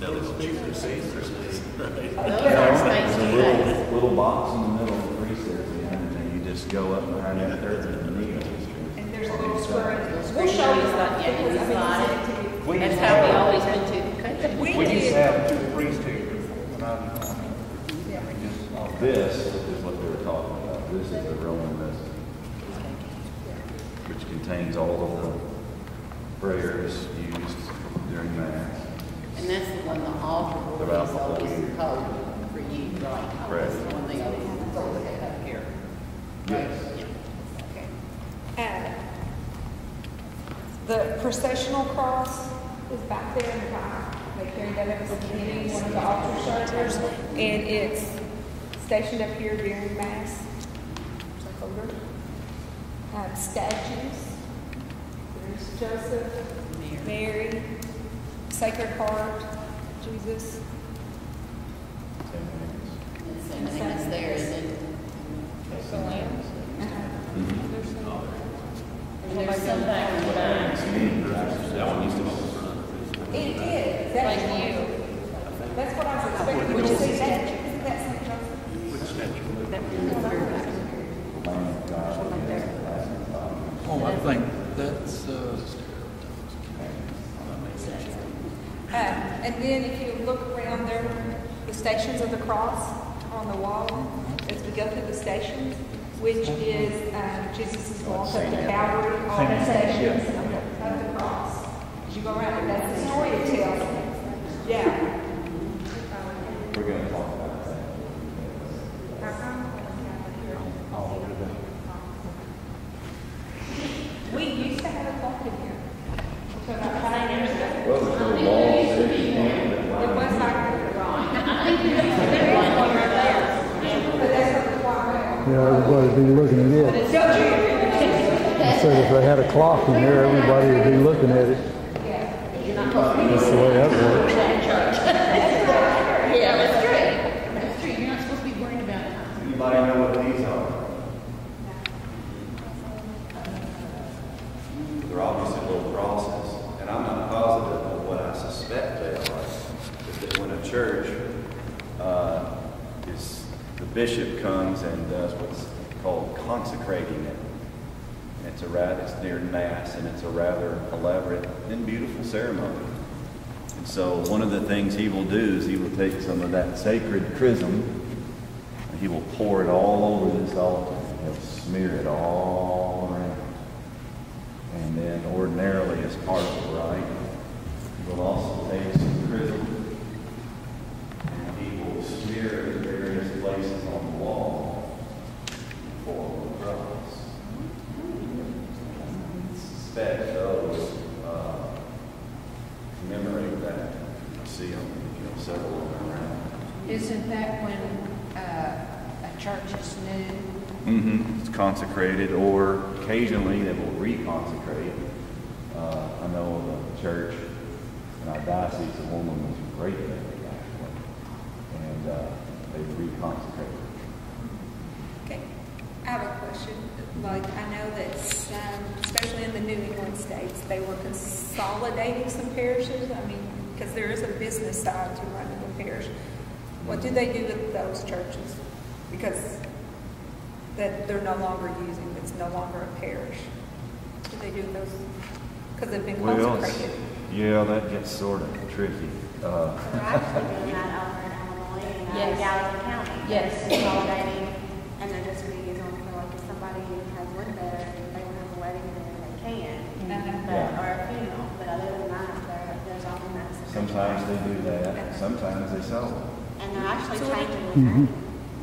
No, it's cheaper seats. Those are There's space a days. little box in the middle of the recess, and then you just go up behind that third and the knee. And there's a little square. We'll show you that, yeah, Because, I mean, slide it's- it. That's how we always been to the country. We We used did. to have two priests here when I was, Yeah. This is what they were talking about. This is the Roman Missal, which contains all of the prayers used during Mass. And that's the one, the altar board Throughout is the whole always year. code for you, right? Correct. That's the one they always have here. Yes. Okay. The processional cross is back there in the back. They carry that at the beginning, one of the altar servers, and it's stationed up here during Mass. It's like over. Statues. There's Joseph, Mary, Sacred Heart, Jesus. And the same thing is there, and then There's the Lamb. and there's some back in the back. It is. That's you. That's what I was expecting. Would you see that? Isn't that St. Joseph? oh, I think that's, And then if you look around there, the Stations of the Cross on the wall, as we go through the stations, which is Jesus' walk up to Calvary, all the stations of the cross. As you go around, and that's the story it tells. Yeah. We're going to talk about that. We used to have a clock in here. So about 5 years ago. Well, there's no walls there. You can't. It was like, I think there's one here there. but that's not the clock now. Yeah, everybody'd be looking at it. Don't you? I said if they had a clock in there, everybody would be looking at it. That's the way that works. Yeah, that's true. That's true. You're not supposed to be worried about it. Anybody know what these are? They're obviously little crosses, and I'm not positive of what I suspect they are. Is that when a church the bishop comes and does what's called consecrating it. And it's during Mass, and it's a rather elaborate and beautiful ceremony. And so one of the things he will do is he will take some of that sacred chrism and he will pour it all over this altar. He'll smear it all around. And then ordinarily as part of the rite, he will also take some chrism and he will smear it in various places on the wall for the cross. Suspect those commemorate that. You see them, several of them around. Isn't that when a church is new? Mm-hmm. It's consecrated, or occasionally they will reconsecrate. I know of a church in our diocese, a woman was great at it, actually, and they reconsecrated. Okay, I have a question. Like, I know that especially in the New England states, they were consolidating some parishes. I mean, because there is a business side to running a parish. What do they do with those churches? Because that they're no longer using, it's no longer a parish. What do they do with those? Because they've been consecrated. Yeah, that gets sort of tricky. We're actually doing that over in Illinois and Yes. Gallatin County. Yes. Consolidating, and they're just going to use them for like if somebody has one there and they want to have a wedding there, they can. But, Yeah. or a funeral, but other than that, there's only that. Sometimes they do that, sometimes they sell them. And they're actually changing the name.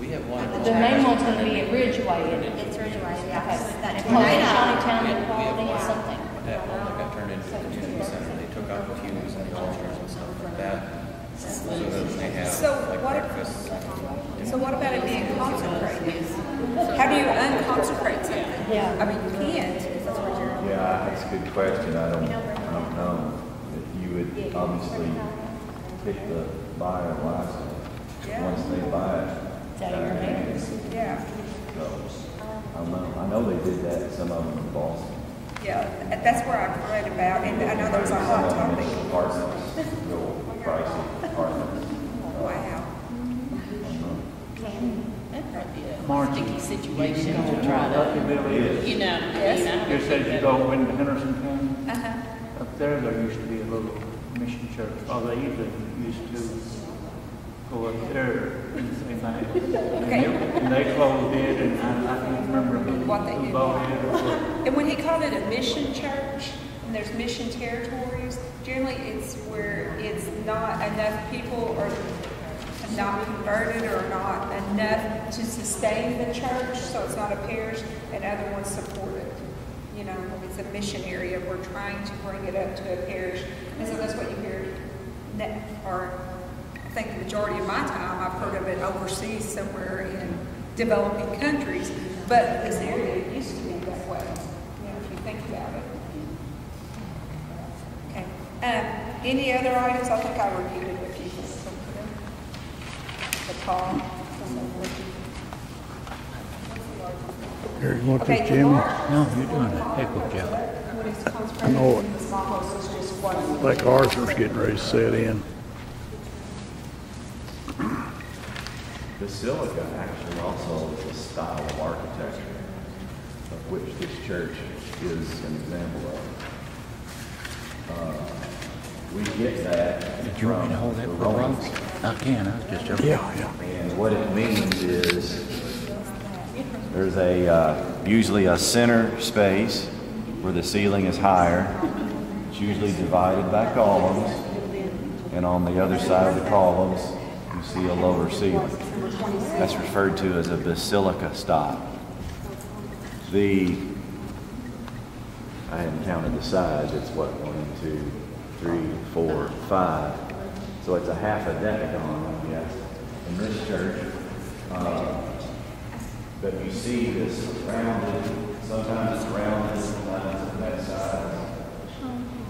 we have one. The main one's going to be at Ridgeway. It's Ridgeway, yeah. That That's County right. Quality or something. That one that got turned into a community center, they took out the pews and the altars and stuff like that. So that they have So like what- breakfast. So what about it being consecrated? How do you unconsecrate something? Yeah. I mean, you can't. That's what you're. Yeah, that's a good question. I don't know. That you would obviously pick the buyer wisely. Yeah. Once they buy it. It's out of your hands. Yeah. So, I don't know. I know they did that, some of them in Boston. Yeah, that's where I read about, and I know there was a hot Some of them topic. in apartments, real pricey. sticky situation to try to, you know. Yes. Just as you go into Henderson County, Uh-huh. up there used to be a little mission church. Oh, they even used to go up there and say that. Okay. And they closed it, and I can't remember What they who did. bought it or what. And when he called it a mission church, and there's mission territories, generally it's where it's not enough people are not converted or not enough to sustain the church, so it's not a parish, and other ones support it. You know, it's a mission area. We're trying to bring it up to a parish. And so that's what you hear, or I think the majority of my time I've heard of it overseas somewhere in developing countries, but this area used to be that way, you know, if you think about it. Okay. Any other items? I think I reviewed it with you. The call. Here, you want Okay, this, the Jimmy? large- No, you're doing a heck of a job. When it's consecrated, know it. the small house is just one. Like Arthur's getting ready to set in. Basilica actually also is a style of architecture of which this church is an example of. We get that Did you want me to hold that from for the a while? Romans. I can, I was just joking. Yeah. And what it means is there's usually a center space where the ceiling is higher. It's usually divided by columns. And on the other side of the columns, you see a lower ceiling. That's referred to as a basilica style. I hadn't counted the sides. It's what, 1, 2, 3, 4, 5. So it's a half a decagon, I guess, in this church. But you see this rounded, sometimes it's rounded, sometimes it's that size.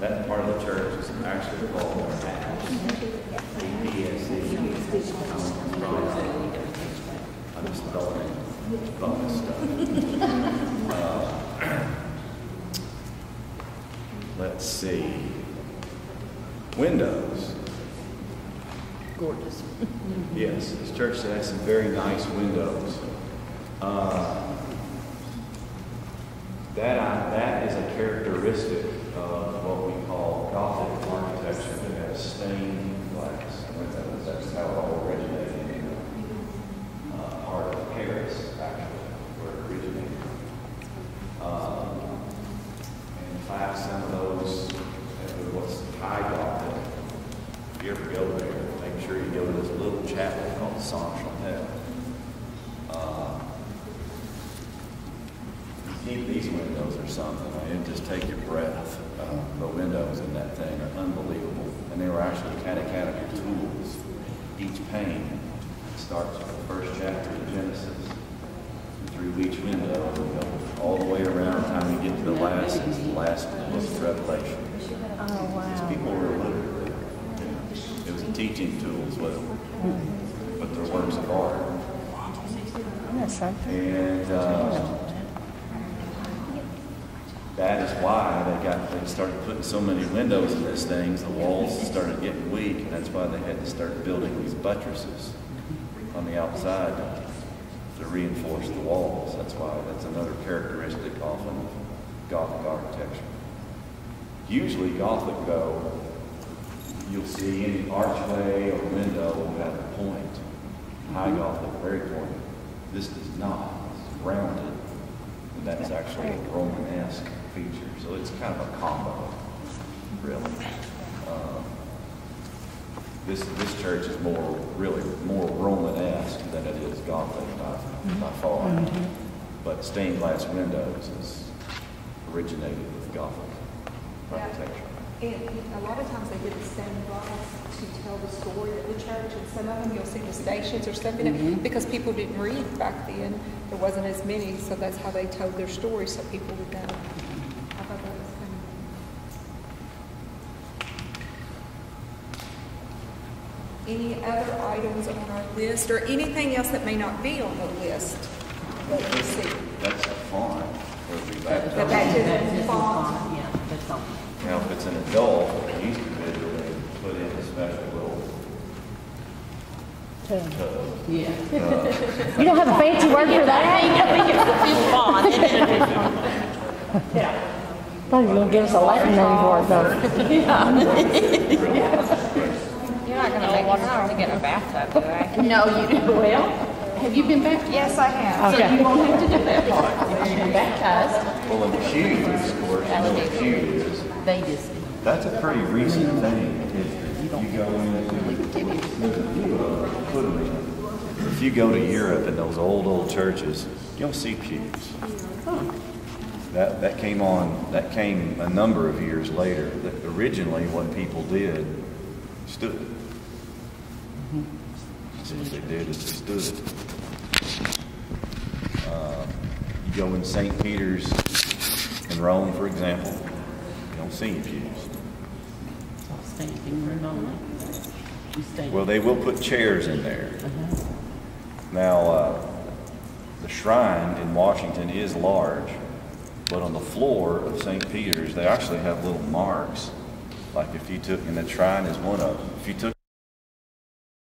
That part of the church is actually called APSC. I'm just throwing bonus stuff. Let's see. Windows. Gorgeous. Yes, this church has some very nice windows. That is a characteristic of what we call Gothic architecture that has stained glass windows. That's how it all originated in part of Paris, actually, where it originated. In fact, some of those, what's high Gothic, if you ever go there, make sure you go to this little chapel called Saint Chapelle. These windows are something. I mean, just take your breath. The windows in that thing are unbelievable. And they were actually catechetical tools. Each pane starts with the first chapter of Genesis. And through each window, you go all the way around. By the time you get to the last, it's the last book of Revelation. Oh, wow. These people were literally, it was a teaching tool as well. But they're works of art. That's something. And that is why they started putting so many windows in these things. The walls started getting weak, and that's why they had to start building these buttresses on the outside to reinforce the walls. That's another characteristic often of Gothic architecture. Usually Gothic, though, you'll see any archway or window will have a point. High Gothic, very pointed. This does not. It's rounded. And that's actually a Romanesque feature. So it's kind of a combo, really. This church is really more Romanesque than it is Gothic by far. But stained glass windows is originated with Gothic architecture. And a lot of times they did the stained glass to tell the story of the church, and some of them you'll see the stations or stuff in it, because people didn't read back then. There wasn't as many, so that's how they told their story, so people would know. I thought that was kind of... Any other items on our list, or anything else that may not be on the list that we see? That's a font where we The baptize. baptism font. Yeah, that's all. Now, if it's an adult, it used to be they put in a special little Yeah. You don't have a fancy word for that? I think it's the fifth bond. Thought you were gonna give us a Latin name for it though. You're not gonna make me get a bathtub, do I? No, you do. Well, have you been baptized? Yes, I have. So you won't have to do that part. If you've been baptized, Well, in the pews, of course, you know what a pew is. they just, That's a pretty recent thing. You go if you go to Europe in those old churches, you'll see pews. That came a number of years later. That originally what people did stood. So what they did is they stood. You go in St. Peter's in Rome, for example, you don't see any pews. standing room only. You stand. Well, they will put chairs in there. Now, the shrine in Washington is large, but on the floor of St. Peter's, they actually have little marks. Like if you took, and the shrine is one of them, if you took